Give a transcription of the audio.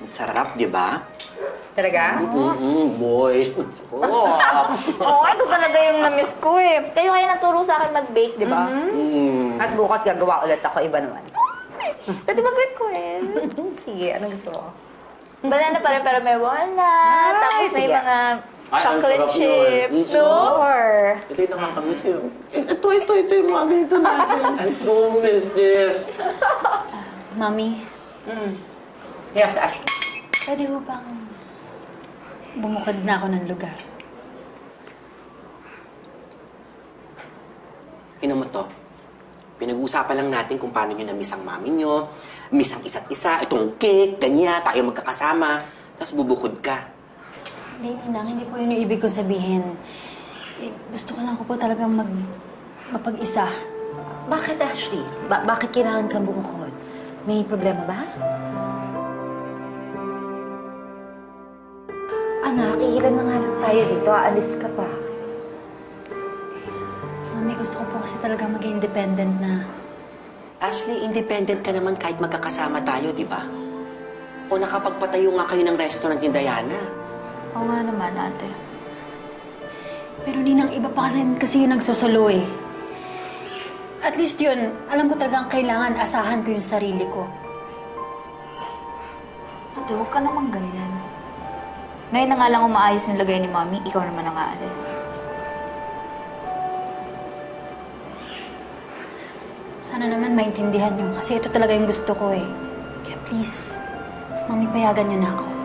Sarap, di ba? Talaga? Boys. Oo, ito talaga yung na-miss ko eh. Kayo kaya naturo sa akin mag-bake, di ba? At bukas gagawa ulit ako, iba naman. Pwede mag-request. Sige, ano gusto mo? Banana pa rin, pero may walnut. Tapos may sige. mga Ay, ang chocolate sarap chips, yun. no? Or... Ito yung nakakamiss yun. Ito yung mga ganito natin. I so miss this. Mami, Yes, Ashley. pwede mo bang bumukod na ako ng lugar? Ino mo to? Pinag-uusapan lang natin kung paano nyo na-miss ang mami nyo, miss ang isa't isa, itong cake, ganyan, tayo magkakasama, tapos bubukod ka. Hindi, Ninang. Hindi po yun yung ibig kong sabihin. Eh, gusto ko lang ko po talagang mapag-isa. Bakit, Ashley? Bakit kailangan kang bumukod? May problema ba? Anak, ilan na nga lang tayo dito. Aalis ka pa. Mami, gusto ko po kasi talaga maging independent na. Ashley, independent ka naman kahit magkakasama tayo, di ba? O nakapagpatayo nga kayo ng restaurant ni Diana. Oo nga naman, ate. Pero Ninang, iba pa rin kasi yung nagsosolo eh. At least yun, alam ko talagang kailangan asahan ko yung sarili ko. Ate, huwag ka naman ganyan. Ngayon na nga lang umaayos yung lagay ni Mami, ikaw naman ang aalis. Sana naman maintindihan niyo kasi ito talaga yung gusto ko eh. Kaya please, Mami, payagan niyo na ako.